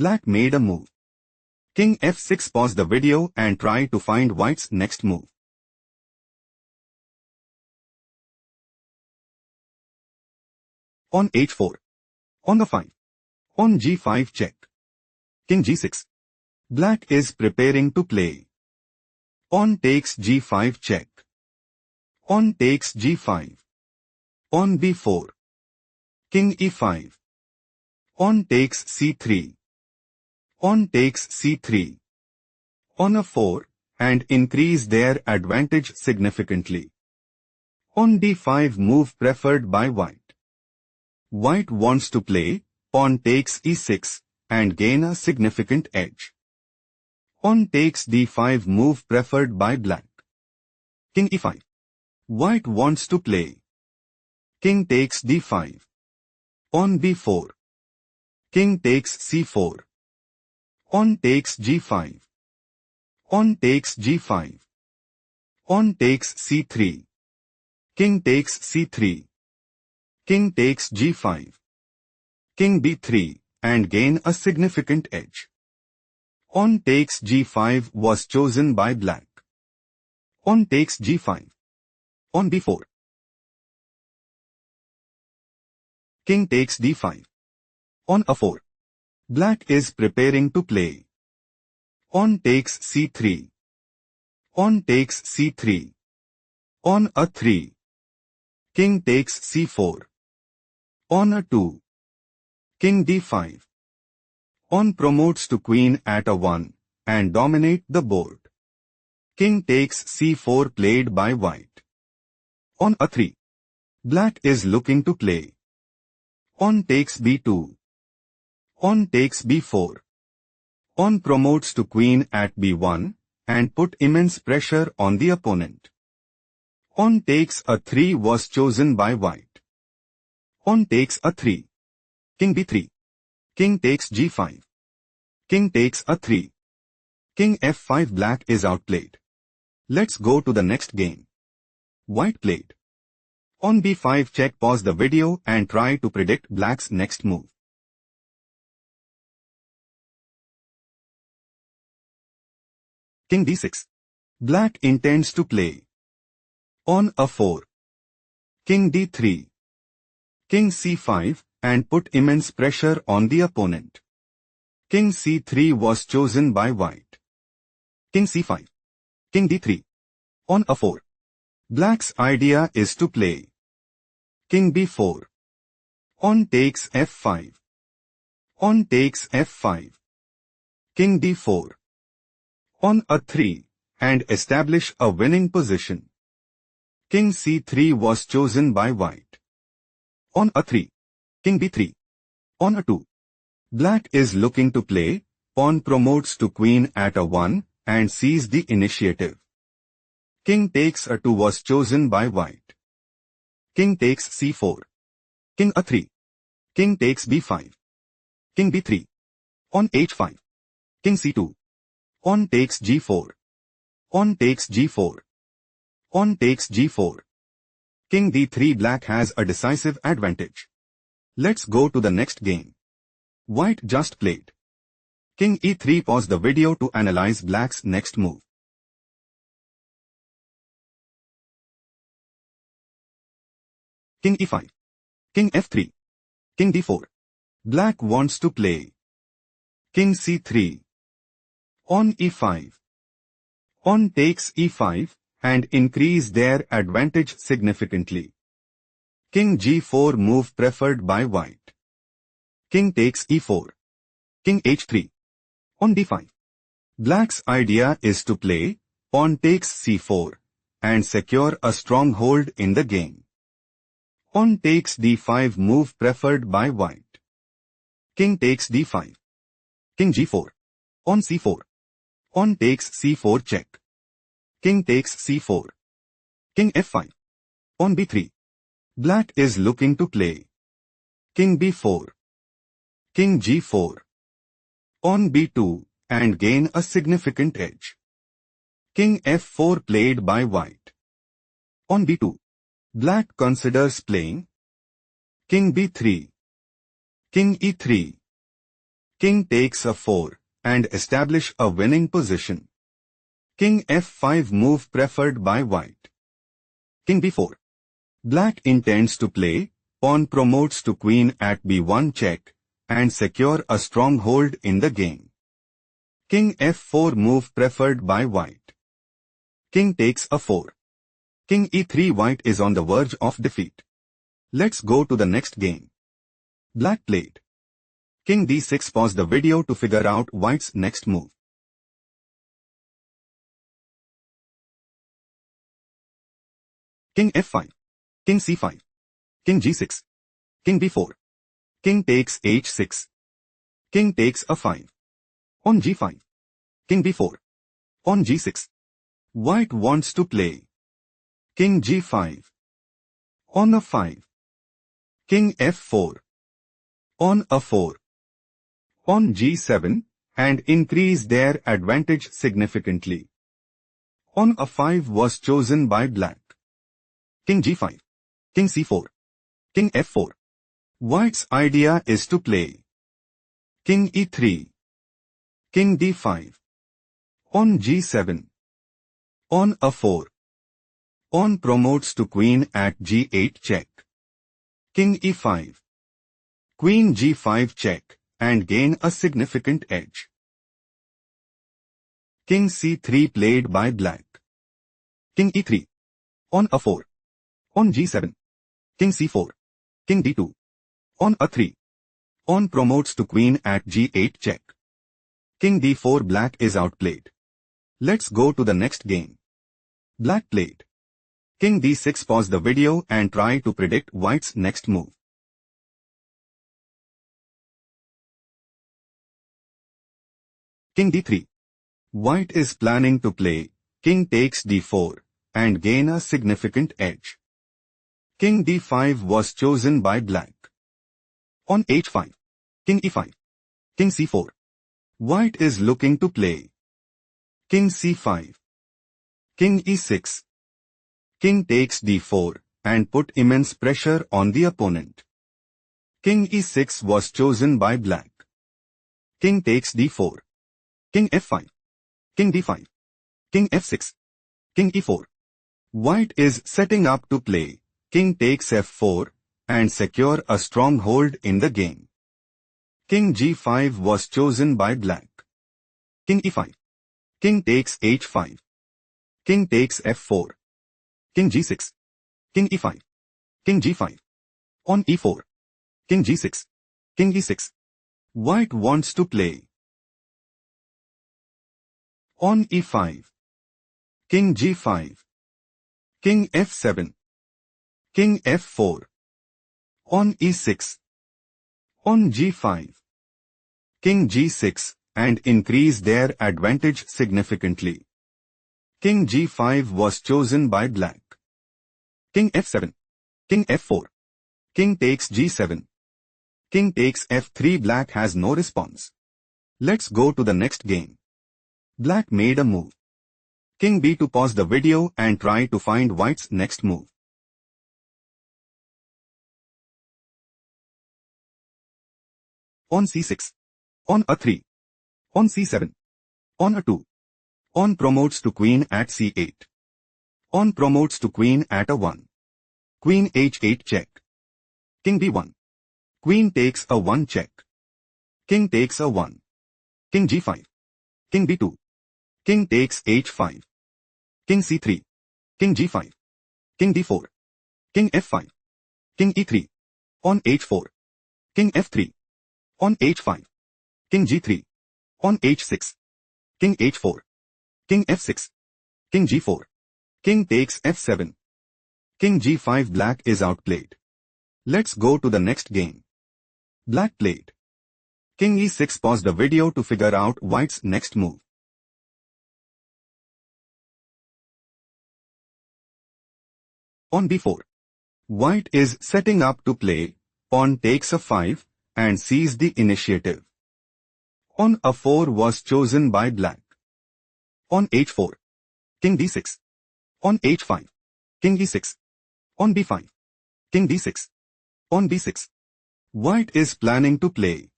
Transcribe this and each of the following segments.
Black made a move. King f6. Pause the video and try to find white's next move. On h4. On the 5. On g5 check. King g6. Black is preparing to play. On takes g5 check. On takes g5. On b4. King e5. On takes c3. On takes c3. On a4, and increase their advantage significantly. On d5 move preferred by white. White wants to play pawn takes e6 and gain a significant edge. On takes d5 move preferred by black. King e5. White wants to play. King takes d5. On b4. King takes c4. On takes g5. On takes g5. On takes c3. King takes c3. King takes g5. King b3, and gain a significant edge. On takes g5 was chosen by black. On takes g5. On b4. King takes d5. On a4. Black is preparing to play. On takes c3. On takes c3. On a3. King takes c4. On a2. King d5. On promotes to queen at a1 and dominate the board. King takes c4 played by white. On a3. Black is looking to play. On takes b2. On takes b4. On promotes to queen at b1 and put immense pressure on the opponent. On takes a3 was chosen by white. On takes a3. King b3. King takes g5. King takes a3. King f5. Black is outplayed. Let's go to the next game. White played. On b5 check. Pause the video and try to predict black's next move. King d6. Black intends to play. On a4. King d3. King c5, and put immense pressure on the opponent. King c3 was chosen by white. King c5. King d3. On a4. Black's idea is to play. King b4. On takes f5. On takes f5. King d4. On a3, and establish a winning position. King c3 was chosen by white. On a3. King b3. On a2. Black is looking to play. Pawn promotes to queen at a1 and seize the initiative. King takes a2 was chosen by white. King takes c4. King a3. King takes b5. King b3. On h5. King c2. On takes g4. On takes g4. On takes g4. King d3. Black has a decisive advantage. Let's go to the next game. White just played. King e3. Pause the video to analyze black's next move. King e5. King f3. King d4. Black wants to play. King c3. On e5. On takes e5, and increase their advantage significantly. King g4 move preferred by white. King takes e4. King h3. On d5. Black's idea is to play pawn takes c4 and secure a stronghold in the game. On takes d5 move preferred by white. King takes d5. King g4. On c4. On takes c4 check. King takes c4. King f5. On b3. Black is looking to play. King b4. King g4. On b2 and gain a significant edge. King f4 played by white. On b2. Black considers playing. King b3. King e3. King takes a 4 and establish a winning position. King f5 move preferred by white. King b4. Black intends to play, pawn promotes to queen at b1 check, and secure a stronghold in the game. King f4 move preferred by white. King takes a 4. King e3 white is on the verge of defeat. Let's go to the next game. Black played. King d6. Pause the video to figure out white's next move. King f5. King c5. King g6. King b4. King takes h6. King takes a 5. On g5. King b4. On g6. White wants to play. King g5. On a 5. King f4. On a 4. On g7, and increase their advantage significantly. On a 5 was chosen by black. King g5. King c4. King f4. White's idea is to play. King e3. King d5. On g7. On a 4. Pawn promotes to queen at g8 check. King e5. Queen g5 check, and gain a significant edge. King c3 played by black. King e3. On a 4. On g7. King c4. King d2. On a 3. Pawn promotes to queen at g8 check. King d4. Black is outplayed. Let's go to the next game. Black played. King d6. Pause the video and try to predict white's next move. King d3. White is planning to play king takes d4 and gain a significant edge. King d5 was chosen by black. On h5. King e5. King c4. White is looking to play king c5. King e6. King takes d4 and put immense pressure on the opponent. King e6 was chosen by black. King takes d4. King f5. King d5. King f6. King e4. White is setting up to play king takes f4 and secure a stronghold in the game. King g5 was chosen by black. King e5. King takes h5. King takes f4. King g6. King e5. King g5. On e4. King g6. King e6. White wants to play. On e5. King g5. King f7. King f4. On e6. On g5. King g6, and increase their advantage significantly. King g5 was chosen by black. King f7. King f4. King takes g7. King takes f3. Black has no response. Let's go to the next game. Black made a move. King b2. Pause the video and try to find white's next move. On c6. On a3. On c7. On a2. On promotes to queen at c8. On promotes to queen at a1. Queen h8 check. King b1. Queen takes a 1 check. King takes a 1. King g5. King b2. King takes h5. King c3. King g5. King d4. King f5. King e3. On h4. King f3. On h5. King g3. On h6. King h4. King f6. King g4. King takes f7. King g5. Black is outplayed. Let's go to the next game. Black played. King e6. Pause the video to figure out white's next move. On b4. White is setting up to play pawn takes a 5 and seize the initiative. On a4 was chosen by black. On h4. King d6. On h5. King e6. On b5. King d6. On b6. White is planning to play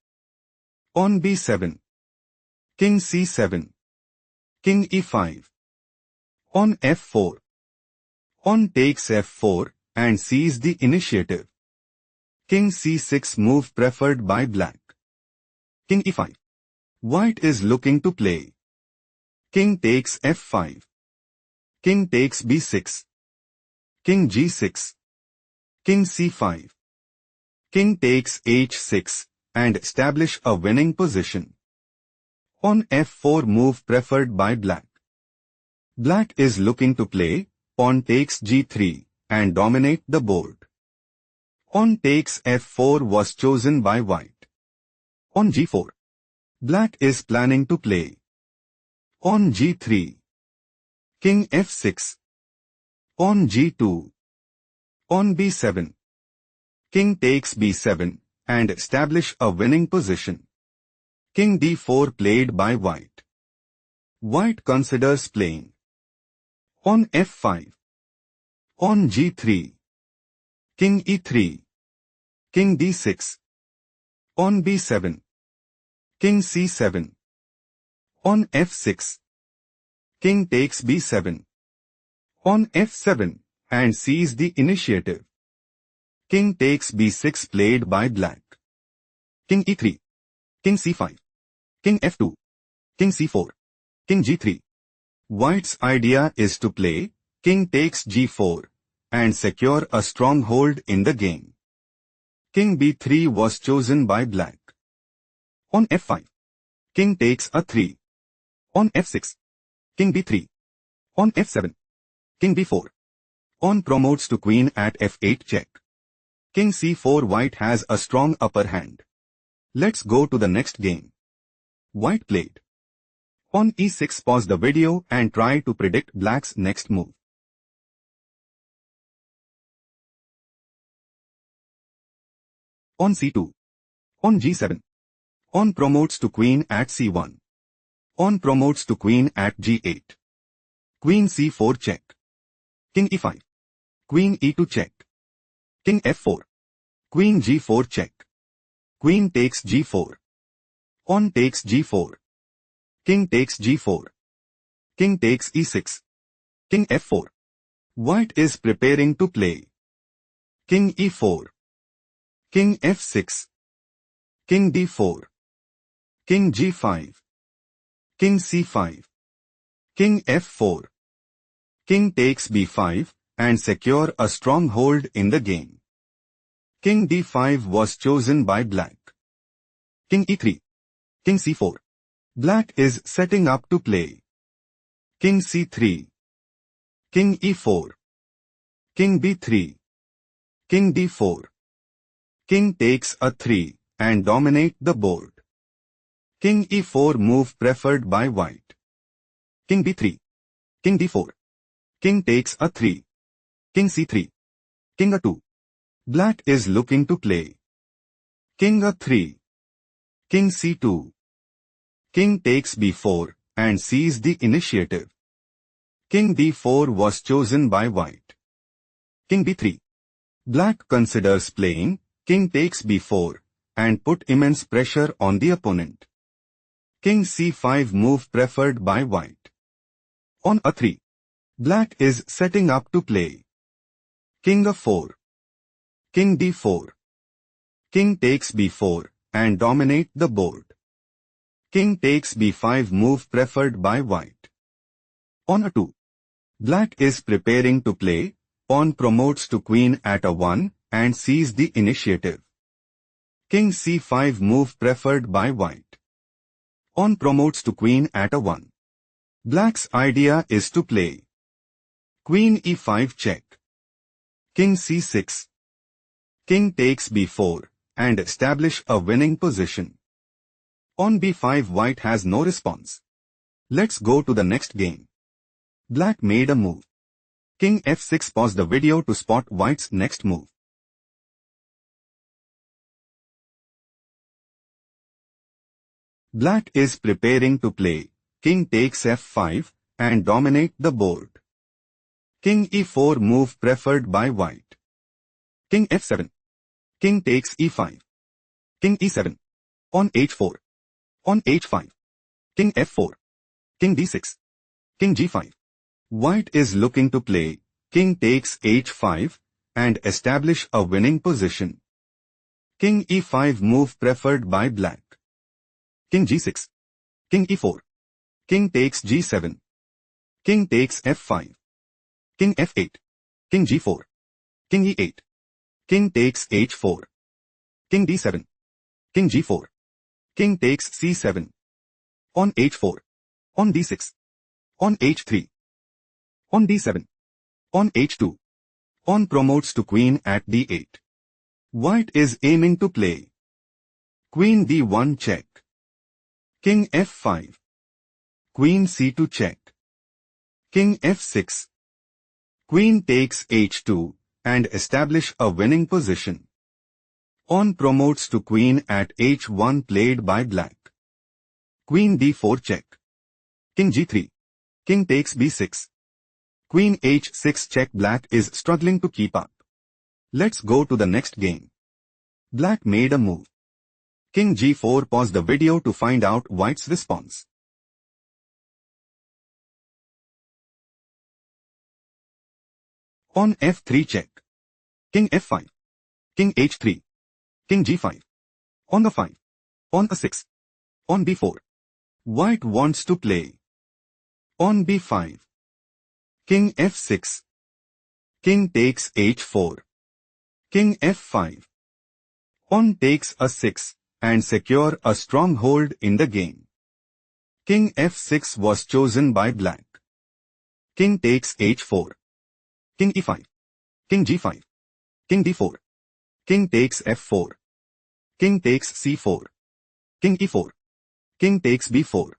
On b7. King c7. King e5. On f4. On takes f4 and sees the initiative. King c6 move preferred by black. King e5. White is looking to play. King takes f5. King takes b6. King g6. King c5. King takes h6 and establish a winning position. On f4 move preferred by black. Black is looking to play pawn takes g3 and dominate the board. On takes f4 was chosen by white. On g4. Black is planning to play. On g3. King f6. On g2. On b7. King takes b7 and establish a winning position. King d4 played by white. White considers playing. On f5. On g3. King e3. King d6. On b7. King c7. On f6. King takes b7. On f7 and sees the initiative. King takes b6 played by black. King e3. King c5. King f2. King c4. King g3. White's idea is to play king takes g4 and secure a stronghold in the game. King b3 was chosen by black. On f5. King takes a3. On f6. King b3. On f7. King b4. On promotes to queen at f8 check. King c4. White has a strong upper hand. Let's go to the next game. White played. On e6. Pause the video and try to predict black's next move. On c2. On g7. On promotes to queen at c1. On promotes to queen at g8. Queen c4 check. King e5. Queen e2 check. King f4. Queen g4 check. Queen takes g4. On takes g4. King takes g4. King takes e6. King f4. White is preparing to play. King e4. King f6. King d4. King g5. King c5. King f4. King takes b5 and secure a stronghold in the game. King d5 was chosen by black. King e3. King c4. Black is setting up to play. King c3. King e4. King b3. King d4. King takes a3 and dominate the board. King e4 move preferred by white. King b3. King d4. King takes a3. King c3. King a2. Black is looking to play. King a3. King c2. King takes b4 and sees the initiative. King d4 was chosen by white. King b3. Black considers playing. King takes b4 and put immense pressure on the opponent. King c5 move preferred by white. On a3. Black is setting up to play. King a4. King d4. King takes b4 and dominate the board. King takes b5 move preferred by white. On a2. Black is preparing to play. Pawn promotes to queen at a1 and sees the initiative. King c5 move preferred by white. On promotes to queen at a1. Black's idea is to play. Queen e5 check. King c6. King takes b4 and establish a winning position. On b5 white has no response. Let's go to the next game. Black made a move. King f6. Pause the video to spot white's next move. Black is preparing to play. King takes f5 and dominate the board. King e4 move preferred by white. King f7. King takes e5. King e7. On h4. On h5. King f4. King d6. King g5. White is looking to play king takes h5 and establish a winning position. King e5 move preferred by black. King g6. King e4. King takes g7. King takes f5. King f8. King g4. King e8. King takes h4. King d7. King g4. King takes c7. On h4. On d6. On h3. On d7. On h2. On promotes to queen at d8. White is aiming to play queen d1 check. King f5. Queen c2 check. King f6. Queen takes h2 and establish a winning position. On promotes to queen at h1 played by black. Queen d4 check. King g3. King takes b6. Queen h6 check. Black is struggling to keep up. Let's go to the next game. Black made a move. King g4. Pause the video to find out white's response. On f3 check. King f5. King h3. King g5. On the 5. On a6. On b4. White wants to play. On b5. King f6. King takes h4. King f5. On takes a6 and secure a stronghold in the game. King f6 was chosen by black. King takes h4. King e5. King g5. King d4. King takes f4. King takes c4. King e4. King takes b4.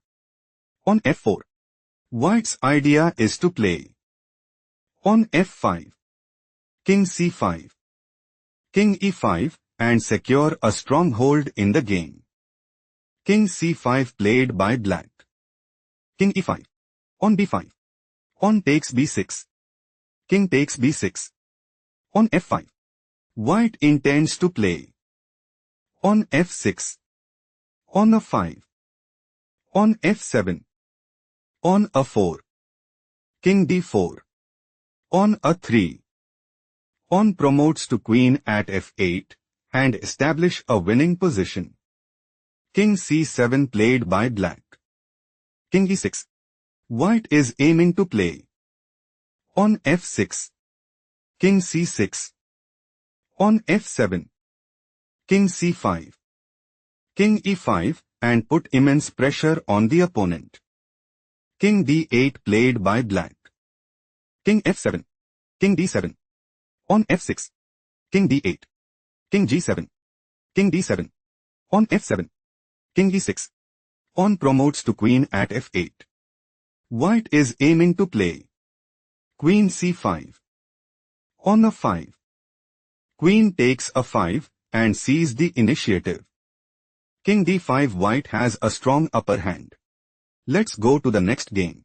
On f4. White's idea is to play. On f5. King c5. King e5 and secure a stronghold in the game. King c5 played by black. King e5. On b5. On takes b6. King takes b6. On f5. White intends to play. On f6. On a5. On f7. On a4. King d4. On a3. On promotes to queen at f8 and establish a winning position. King c7 played by black. King e6. White is aiming to play. On f6. King c6. On f7. King c5. King e5 and put immense pressure on the opponent. King d8 played by black. King f7. King d7. On f6. King d8. King g7. King d7. On f7. King e6. On promotes to queen at f8. White is aiming to play. Queen c5. On a5. Queen takes a5 and seizes the initiative. King d5. White has a strong upper hand. Let's go to the next game.